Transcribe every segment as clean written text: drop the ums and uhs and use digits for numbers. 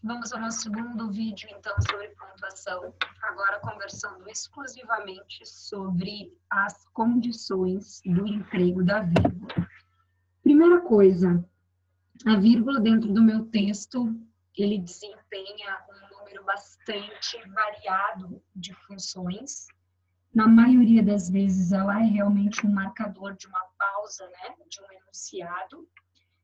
Vamos ao nosso segundo vídeo, então, sobre pontuação. Agora conversando exclusivamente sobre as condições do emprego da vírgula. Primeira coisa, a vírgula dentro do meu texto, ele desempenha um número bastante variado de funções. Na maioria das vezes, ela é realmente um marcador de uma pausa, né, de um enunciado.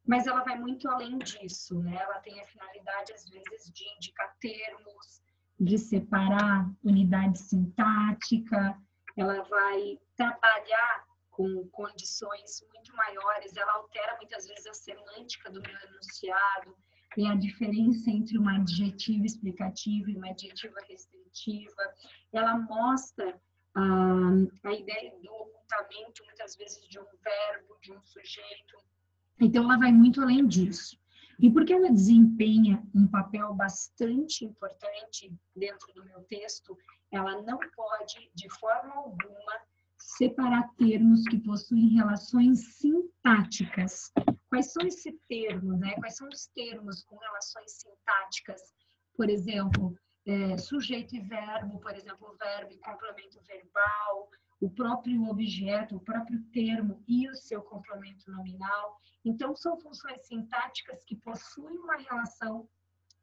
Mas ela vai muito além disso, né? Ela tem a finalidade, às vezes, de indicar termos, de separar unidade sintática, ela vai trabalhar com condições muito maiores, ela altera muitas vezes a semântica do meu enunciado, e a diferença entre uma adjetiva explicativa e uma adjetiva restritiva, ela mostra a ideia do ocultamento, muitas vezes, de um verbo, de um sujeito. Então, ela vai muito além disso. E porque ela desempenha um papel bastante importante dentro do meu texto, ela não pode, de forma alguma, separar termos que possuem relações sintáticas. Quais são esses termos, né? Quais são os termos com relações sintáticas? Por exemplo, sujeito e verbo, por exemplo, o verbo e complemento verbal, o próprio objeto, o próprio termo e o seu complemento nominal. Então, são funções sintáticas que possuem uma relação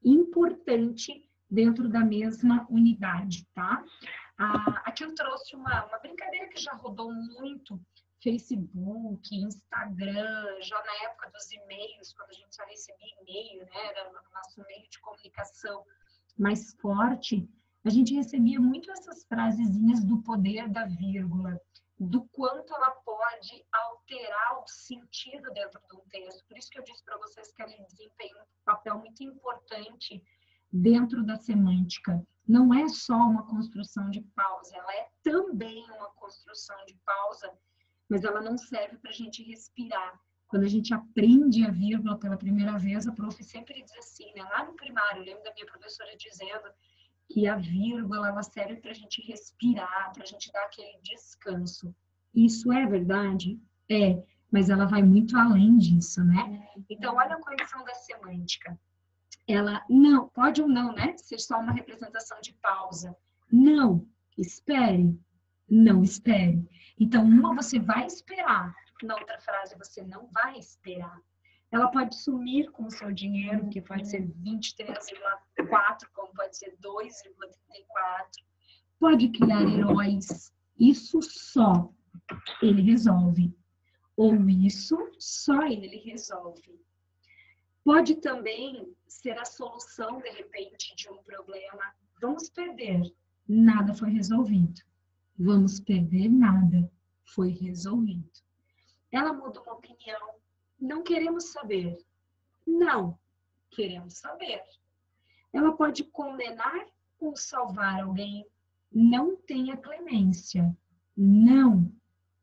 importante dentro da mesma unidade, tá? Aqui eu trouxe uma brincadeira que já rodou muito, Facebook, Instagram, já na época dos e-mails, quando a gente só recebia e-mail, né? Era o nosso meio de comunicação mais forte, a gente recebia muito essas frasezinhas do poder da vírgula, do quanto ela pode alterar o sentido dentro de um texto. Por isso que eu disse para vocês que ela desempenha um papel muito importante dentro da semântica. Não é só uma construção de pausa, ela é também uma construção de pausa, mas ela não serve para a gente respirar. Quando a gente aprende a vírgula pela primeira vez, a prof sempre diz assim, né? Lá no primário, eu lembro da minha professora dizendo que a vírgula ela serve para a gente respirar, para a gente dar aquele descanso. Isso é verdade? É, mas ela vai muito além disso, né? Então, olha a condição da semântica. Ela não, pode ou não, né? Ser só uma representação de pausa. Não, espere. Não espere. Então, uma você vai esperar, na outra frase você não vai esperar. Ela pode sumir com o seu dinheiro, que pode ser 23,4, como pode ser 2,34. Pode criar heróis. Isso só ele resolve. Ou isso só ele resolve. Pode também ser a solução, de repente, de um problema. Vamos perder. Nada foi resolvido. Vamos perder nada. Foi resolvido. Ela muda uma opinião. Não queremos saber. Não queremos saber. Ela pode condenar ou salvar alguém. Não tenha clemência. Não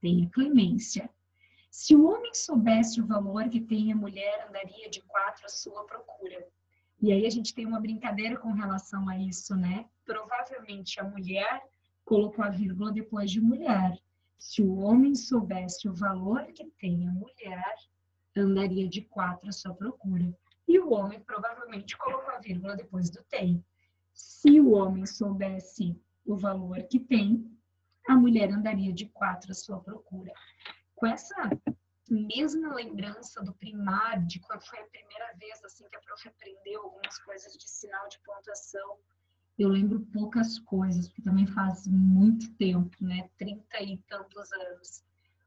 tenha clemência. Se o homem soubesse o valor que tem a mulher, andaria de 4 à sua procura. E aí a gente tem uma brincadeira com relação a isso, né? Provavelmente a mulher colocou a vírgula depois de mulher. Se o homem soubesse o valor que tem a mulher, andaria de 4 à sua procura. E o homem provavelmente colocou a vírgula depois do tem. Se o homem soubesse o valor que tem, a mulher andaria de 4 à sua procura. Com essa mesma lembrança do primário, de quando foi a primeira vez assim, que a prof aprendeu algumas coisas de sinal de pontuação, eu lembro poucas coisas, porque também faz muito tempo, né? 30 e tantos anos.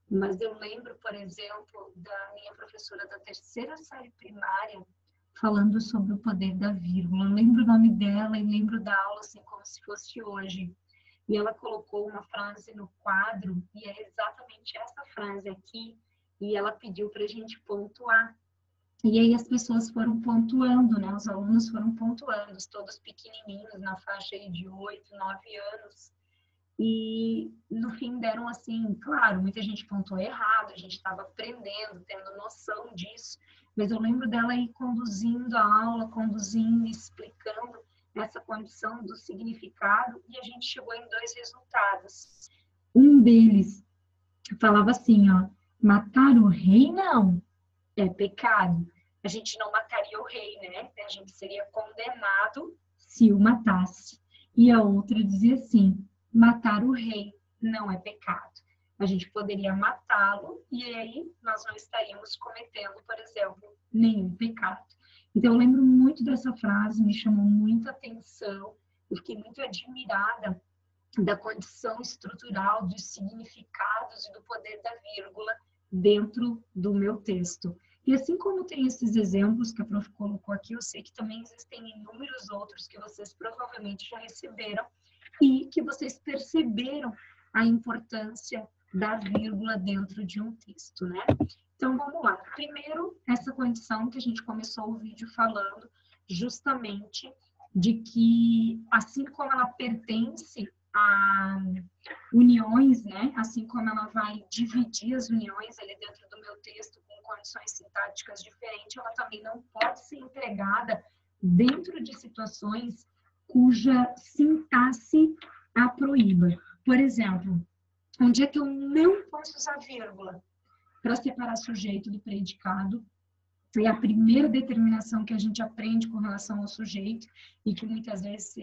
Mas eu lembro, por exemplo, da minha professora da terceira série primária, falando sobre o poder da vírgula. Eu lembro o nome dela e lembro da aula assim, como se fosse hoje. E ela colocou uma frase no quadro, e é exatamente essa frase aqui, e ela pediu para a gente pontuar. E aí as pessoas foram pontuando, né? Os alunos foram pontuando, todos pequenininhos, na faixa aí de 8, 9 anos. E no fim deram assim, claro, muita gente pontuou errado, a gente estava aprendendo, tendo noção disso, mas eu lembro dela aí conduzindo a aula, conduzindo, explicando essa condição do significado, e a gente chegou em 2 resultados. Um deles falava assim, ó, matar o rei não é pecado, a gente não mataria o rei, né? A gente seria condenado se o matasse. E a outra dizia assim, matar o rei não é pecado. A gente poderia matá-lo e aí nós não estaríamos cometendo, por exemplo, nenhum pecado. Então, eu lembro muito dessa frase, me chamou muita atenção, eu fiquei muito admirada da condição estrutural, dos significados e do poder da vírgula dentro do meu texto. E assim como tem esses exemplos que a prof colocou aqui, eu sei que também existem inúmeros outros que vocês provavelmente já receberam e que vocês perceberam a importância da vírgula dentro de um texto, né? Então, vamos lá. Primeiro, essa condição que a gente começou o vídeo falando, justamente de que, assim como ela pertence a uniões, né? Assim como ela vai dividir as uniões ali dentro do meu texto com condições sintáticas diferentes, ela também não pode ser empregada dentro de situações cuja sintaxe a proíba. Por exemplo, onde é que eu não posso usar vírgula para separar sujeito do predicado? É a primeira determinação que a gente aprende com relação ao sujeito e que muitas vezes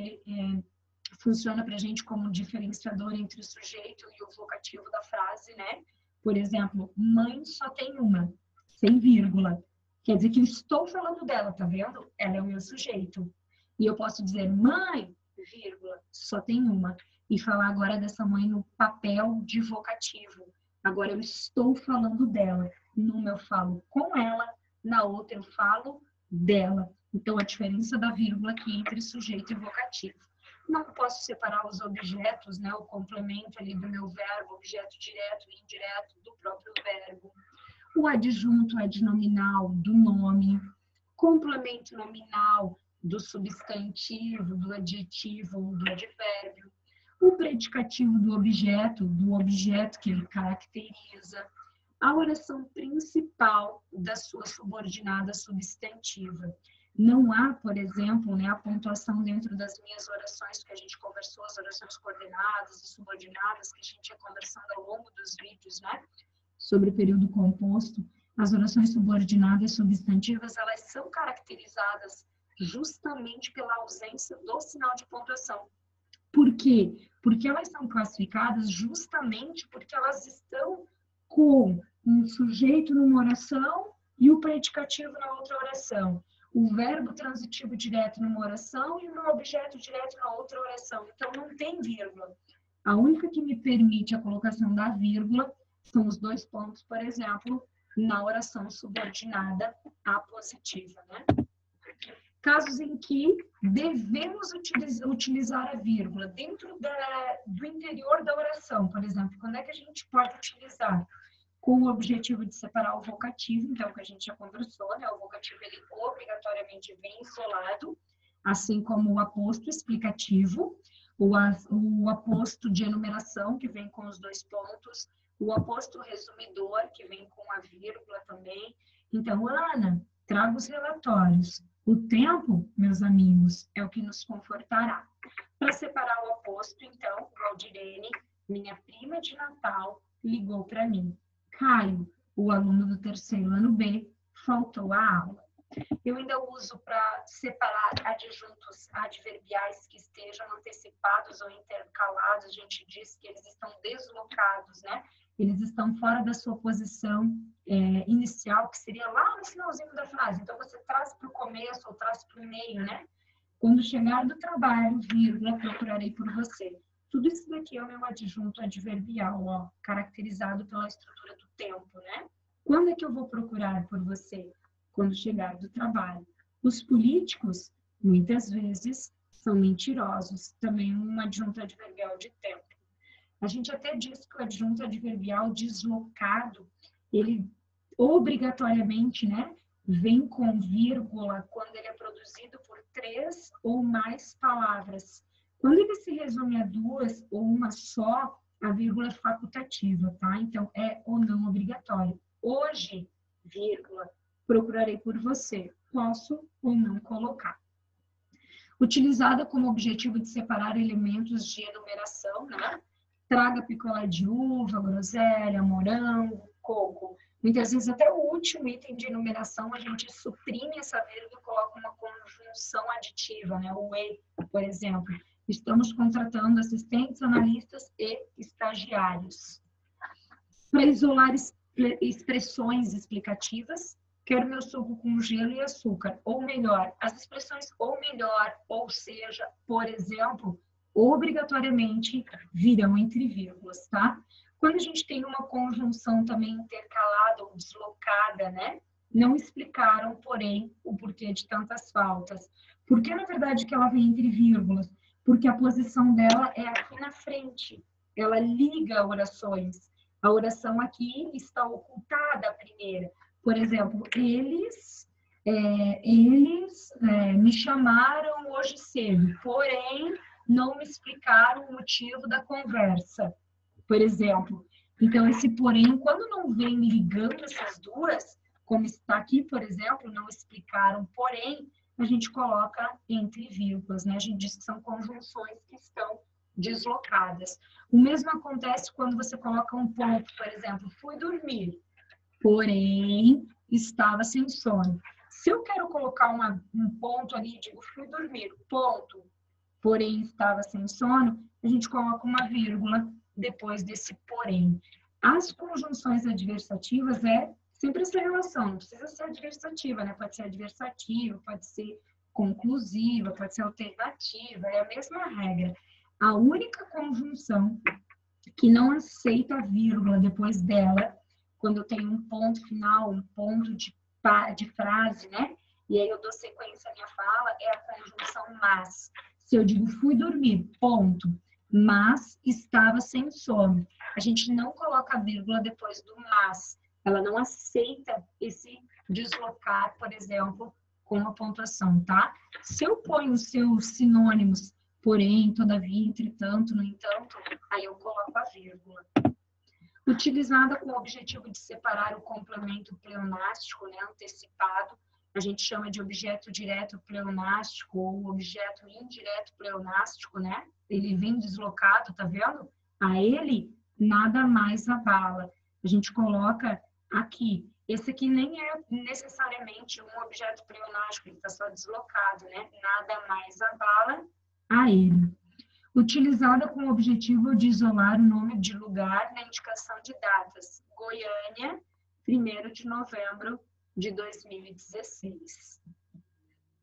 funciona para a gente como diferenciador entre o sujeito e o vocativo da frase, né? Por exemplo, mãe só tem uma, sem vírgula. Quer dizer que eu estou falando dela, tá vendo? Ela é o meu sujeito. E eu posso dizer mãe, vírgula, só tem uma. E falar agora dessa mãe no papel de vocativo. Agora eu estou falando dela. Numa eu falo com ela, na outra eu falo dela. Então, a diferença da vírgula aqui entre sujeito e vocativo. Não posso separar os objetos, né, o complemento ali do meu verbo, objeto direto e indireto do próprio verbo. O adjunto adnominal do nome, complemento nominal do substantivo, do adjetivo ou do advérbio. O predicativo do objeto que ele caracteriza. A oração principal da sua subordinada substantiva. Não há, por exemplo, né, a pontuação dentro das minhas orações que a gente conversou, as orações coordenadas e subordinadas que a gente ia conversando ao longo dos vídeos, né, sobre o período composto. As orações subordinadas substantivas, elas são caracterizadas justamente pela ausência do sinal de pontuação. Por quê? Porque elas são classificadas justamente porque elas estão com um sujeito numa oração e o predicativo na outra oração. O verbo transitivo direto numa oração e o objeto direto na outra oração. Então, não tem vírgula. A única que me permite a colocação da vírgula são os dois pontos, por exemplo, na oração subordinada apositiva, né? Casos em que devemos utilizar a vírgula dentro do interior da oração, por exemplo, quando é que a gente pode utilizar? Com o objetivo de separar o vocativo, então, que a gente já conversou, né? O vocativo, ele obrigatoriamente vem isolado, assim como o aposto explicativo, o aposto de enumeração, que vem com os dois pontos, o aposto resumidor, que vem com a vírgula também. Então, Ana, traga os relatórios. O tempo, meus amigos, é o que nos confortará. Para separar o aposto, então, Valdirene, minha prima de Natal, ligou para mim. Caio, o aluno do terceiro ano B, faltou a aula. Eu ainda uso para separar adjuntos adverbiais que estejam antecipados ou intercalados. A gente diz que eles estão deslocados, né? Eles estão fora da sua posição inicial, que seria lá no finalzinho da frase. Então, você traz para o começo ou traz para o meio, né? Quando chegar do trabalho, vírgula, procurarei por você. Tudo isso daqui é o meu adjunto adverbial, ó, caracterizado pela estrutura do tempo, né? Quando é que eu vou procurar por você? Quando chegar do trabalho. Os políticos, muitas vezes, são mentirosos. Também um adjunto adverbial de tempo. A gente até diz que o adjunto adverbial deslocado, ele obrigatoriamente, né, vem com vírgula quando ele é produzido por 3 ou mais palavras. Quando ele se resume a 2 ou uma só, a vírgula é facultativa, tá? Então, é ou não obrigatório. Hoje, vírgula, procurarei por você. Posso ou não colocar. Utilizada como objetivo de separar elementos de enumeração, né? Traga picolé de uva, groselha, morango, coco. Muitas vezes até o último item de enumeração a gente suprime essa vírgula e coloca uma conjunção aditiva, né? O e, por exemplo. Estamos contratando assistentes, analistas e estagiários. Para isolar expressões explicativas, quero meu suco com gelo e açúcar. Ou melhor, as expressões ou melhor, ou seja, por exemplo, obrigatoriamente virão entre vírgulas, tá? Quando a gente tem uma conjunção também intercalada ou deslocada, né? Não explicaram, porém, o porquê de tantas faltas. Por que, na verdade, que ela vem entre vírgulas? Porque a posição dela é aqui na frente. Ela liga orações. A oração aqui está ocultada a primeira. Por exemplo, eles me chamaram hoje cedo, porém não me explicaram o motivo da conversa, por exemplo. Então, esse porém, quando não vem ligando essas duas, como está aqui, por exemplo, não explicaram, porém, a gente coloca entre vírgulas, né? A gente diz que são conjunções que estão deslocadas. O mesmo acontece quando você coloca um ponto, por exemplo, fui dormir, porém, estava sem sono. Se eu quero colocar um ponto ali, digo, fui dormir, ponto, porém estava sem sono, a gente coloca uma vírgula depois desse porém. As conjunções adversativas é sempre essa relação, não precisa ser adversativa, né? Pode ser adversativa, pode ser conclusiva, pode ser alternativa, é a mesma regra. A única conjunção que não aceita a vírgula depois dela, quando eu tenho um ponto final, um ponto de frase, né? E aí eu dou sequência à minha fala, é a conjunção mas. Se eu digo fui dormir, ponto, mas estava sem sono. A gente não coloca a vírgula depois do mas. Ela não aceita esse deslocar, por exemplo, com a pontuação, tá? Se eu ponho os seus sinônimos, porém, todavia, entretanto, no entanto, aí eu coloco a vírgula. Utilizada com o objetivo de separar o complemento pleonástico, né, antecipado, a gente chama de objeto direto pleonástico ou objeto indireto pleonástico, né? Ele vem deslocado, tá vendo? A ele nada mais abala. A gente coloca aqui. Esse aqui nem é necessariamente um objeto pleonástico, ele está só deslocado, né? Nada mais abala a ele. Utilizada com o objetivo de isolar o nome de lugar na indicação de datas. Goiânia, 1º de novembro de 2016.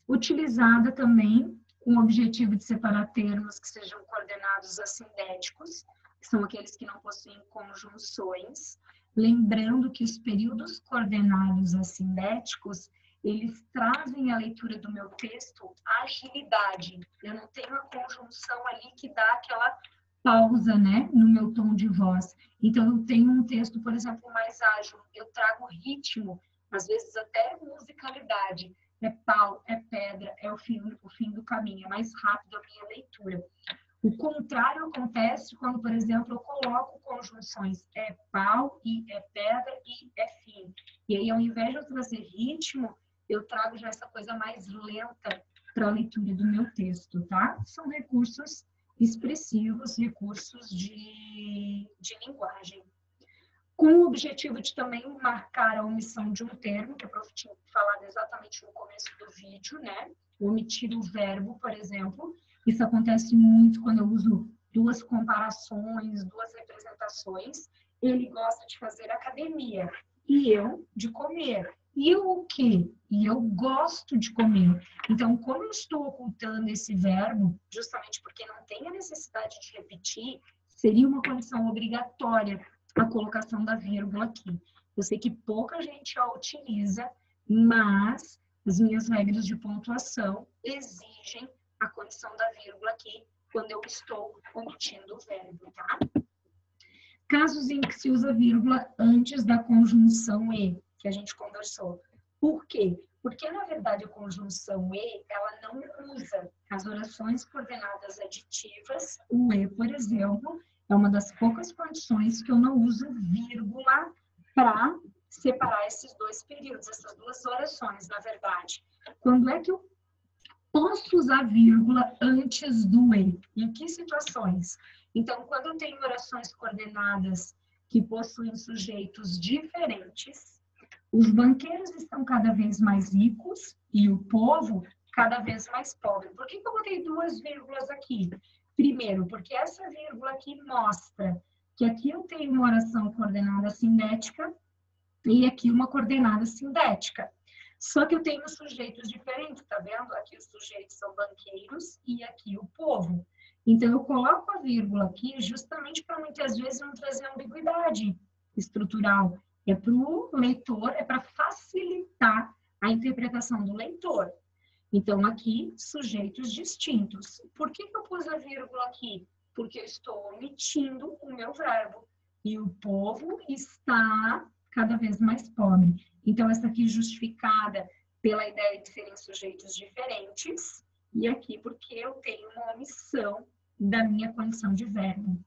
Utilizada também com o objetivo de separar termos que sejam coordenados assindéticos, que são aqueles que não possuem conjunções. Lembrando que os períodos coordenados assindéticos, eles trazem à leitura do meu texto agilidade. Eu não tenho a conjunção ali que dá aquela pausa, né, no meu tom de voz. Então, eu tenho um texto, por exemplo, mais ágil. Eu trago ritmo, às vezes até musicalidade. É pau, é pedra, é o fim do caminho. É mais rápido a minha leitura. O contrário acontece quando, por exemplo, eu coloco conjunções é pau, e é pedra, e é fim. E aí, ao invés de eu trazer ritmo, eu trago já essa coisa mais lenta para a leitura do meu texto, tá? São recursos expressivos, recursos de linguagem. Com o objetivo de também marcar a omissão de um termo, que eu tinha falado exatamente no começo do vídeo, né? Omitir o verbo, por exemplo. Isso acontece muito quando eu uso duas comparações, duas representações. Ele gosta de fazer academia e eu de comer. E eu o quê? E eu gosto de comer. Então, como eu estou ocultando esse verbo, justamente porque não tem a necessidade de repetir, seria uma condição obrigatória a colocação da vírgula aqui. Eu sei que pouca gente a utiliza, mas as minhas regras de pontuação exigem a condição da vírgula aqui quando eu estou omitindo o verbo, tá? Casos em que se usa vírgula antes da conjunção e, que a gente conversou. Por quê? Porque, na verdade, a conjunção e, ela não usa as orações coordenadas aditivas. O e, por exemplo, é uma das poucas condições que eu não uso vírgula para separar esses dois períodos, essas duas orações, na verdade. Quando é que eu posso usar vírgula antes do e? Em que situações? Então, quando eu tenho orações coordenadas que possuem sujeitos diferentes. Os banqueiros estão cada vez mais ricos e o povo cada vez mais pobre. Por que eu botei duas vírgulas aqui? Primeiro, porque essa vírgula aqui mostra que aqui eu tenho uma oração coordenada sindética e aqui uma coordenada sindética. Só que eu tenho sujeitos diferentes, tá vendo? Aqui os sujeitos são banqueiros e aqui o povo. Então, eu coloco a vírgula aqui justamente para muitas vezes não trazer ambiguidade estrutural. É para o leitor, é para facilitar a interpretação do leitor. Então, aqui, sujeitos distintos. Por que eu pus a vírgula aqui? Porque eu estou omitindo o meu verbo. E o povo está cada vez mais pobre. Então, essa aqui justificada pela ideia de serem sujeitos diferentes. E aqui, porque eu tenho uma omissão da minha condição de verbo.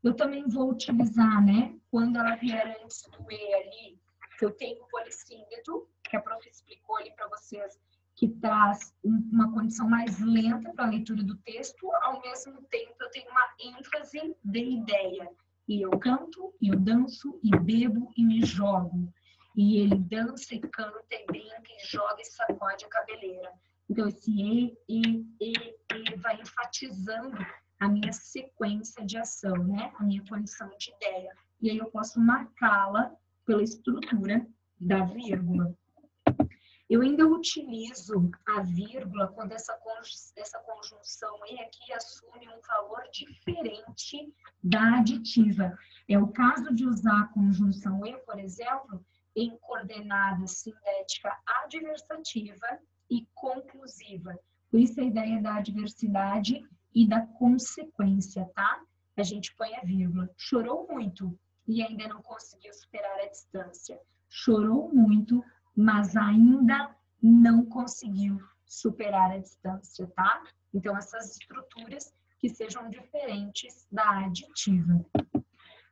Eu também vou utilizar, né, quando ela vier antes do E ali, que eu tenho o polissímbeto, que a prof explicou ali para vocês, que traz uma condição mais lenta para a leitura do texto, ao mesmo tempo eu tenho uma ênfase de ideia. E eu canto, e eu danço, e bebo, e me jogo. E ele dança, e canta, e brinca, e joga, e sacode a cabeleira. Então, esse e vai enfatizando a minha sequência de ação, né? A minha condição de ideia. E aí eu posso marcá-la pela estrutura da vírgula. Eu ainda utilizo a vírgula quando essa conjunção E aqui assume um valor diferente da aditiva. É o caso de usar a conjunção E, por exemplo, em coordenada sindética adversativa e conclusiva. Por isso a ideia da adversidade e da consequência, tá? A gente põe a vírgula. Chorou muito e ainda não conseguiu superar a distância. Chorou muito, mas ainda não conseguiu superar a distância, tá? Então, essas estruturas que sejam diferentes da aditiva.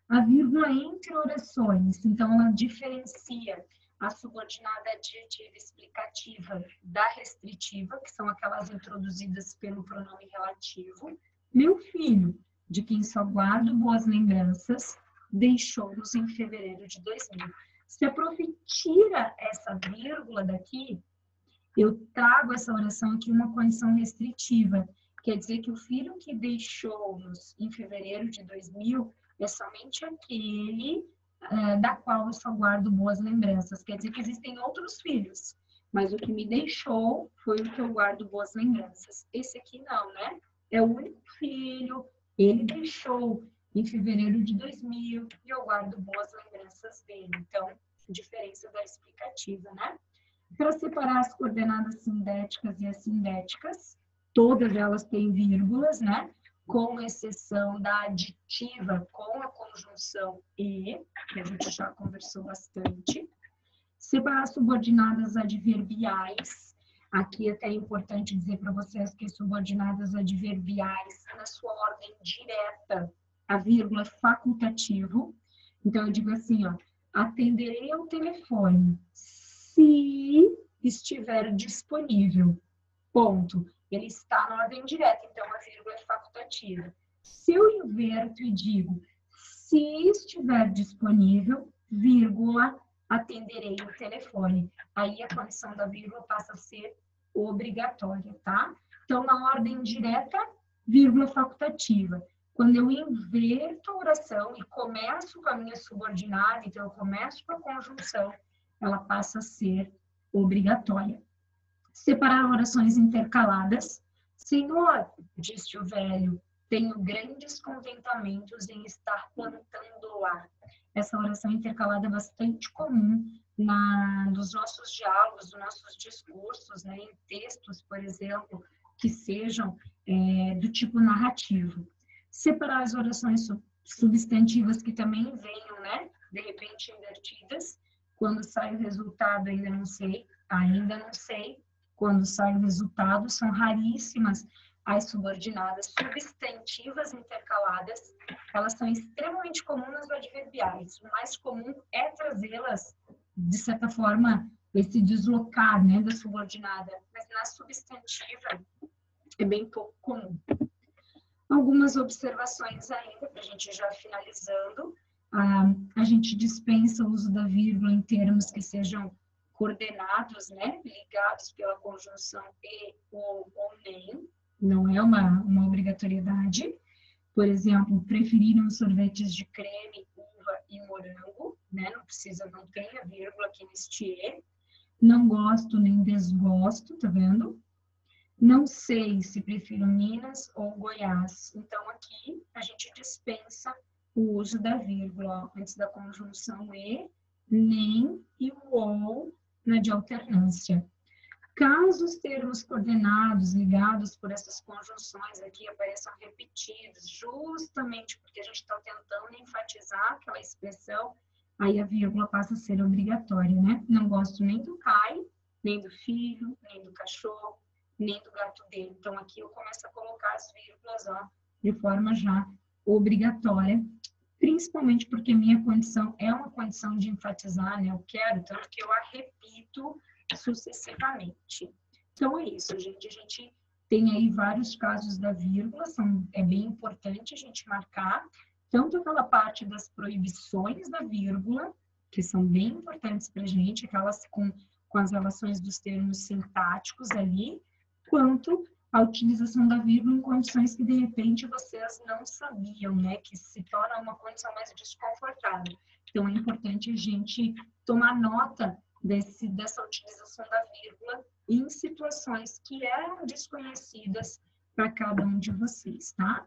A vírgula entre orações, então, ela diferencia a subordinada adjetiva explicativa da restritiva, que são aquelas introduzidas pelo pronome relativo. Meu filho, de quem só guardo boas lembranças, deixou-nos em fevereiro de 2000. Se a prof tira essa vírgula daqui, eu trago essa oração aqui uma condição restritiva. Quer dizer que o filho que deixou-nos em fevereiro de 2000 é somente aquele da qual eu só guardo boas lembranças. Quer dizer que existem outros filhos, mas o que me deixou foi o que eu guardo boas lembranças. Esse aqui não, né? É o único filho, ele deixou em fevereiro de 2000 e eu guardo boas lembranças dele. Então, diferença da explicativa, né? Para separar as coordenadas sindéticas e assindéticas, todas elas têm vírgulas, né? Com exceção da aditiva com a conjunção E, que a gente já conversou bastante. Separar subordinadas adverbiais. Aqui até é importante dizer para vocês que subordinadas adverbiais, na sua ordem direta, a vírgula facultativo. Então, eu digo assim, ó, atenderei ao telefone se estiver disponível. Ponto. Ele está na ordem direta, então a vírgula é facultativa. Se eu inverto e digo, se estiver disponível, vírgula, atenderei o telefone. Aí a condição da vírgula passa a ser obrigatória, tá? Então, na ordem direta, vírgula facultativa. Quando eu inverto a oração e começo com a minha subordinada, então eu começo com a conjunção, ela passa a ser obrigatória. Separar orações intercaladas. Senhor, disse o velho, tenho grandes contentamentos em estar plantando lá. Essa oração intercalada é bastante comum nos nossos diálogos, nos nossos discursos, né, em textos, por exemplo, que sejam do tipo narrativo. Separar as orações substantivas que também venham, né, de repente invertidas. Quando sai o resultado, ainda não sei. Quando sai o resultado, são raríssimas as subordinadas substantivas intercaladas. Elas são extremamente comuns nas adverbiais. O mais comum é trazê-las, de certa forma, esse deslocar, né, da subordinada. Mas na substantiva é bem pouco comum. Algumas observações ainda, para a gente já finalizando. A a gente dispensa o uso da vírgula em termos que sejam coordenados, né, ligados pela conjunção e ou nem, não é uma obrigatoriedade. Por exemplo, preferiram sorvetes de creme, uva e morango, né, não tem a vírgula aqui neste E. Não gosto nem desgosto, tá vendo? Não sei se prefiro Minas ou Goiás. Então, aqui a gente dispensa o uso da vírgula antes da conjunção e, nem e o ou na de alternância. Caso os termos coordenados ligados por essas conjunções aqui apareçam repetidos, justamente porque a gente está tentando enfatizar aquela expressão, aí a vírgula passa a ser obrigatória, né? Não gosto nem do pai, nem do filho, nem do cachorro, nem do gato dele. Então, aqui eu começo a colocar as vírgulas, ó, de forma já obrigatória, principalmente porque minha condição é uma condição de enfatizar, né? Eu quero, tanto que eu a repito sucessivamente. Então, é isso, gente. A gente tem aí vários casos da vírgula, é bem importante a gente marcar, tanto aquela parte das proibições da vírgula, que são bem importantes para a gente, aquelas com as relações dos termos sintáticos ali, quanto a utilização da vírgula em condições que, de repente, vocês não sabiam, né? Que se torna uma condição mais desconfortável. Então, é importante a gente tomar nota dessa utilização da vírgula em situações que eram desconhecidas para cada um de vocês, tá?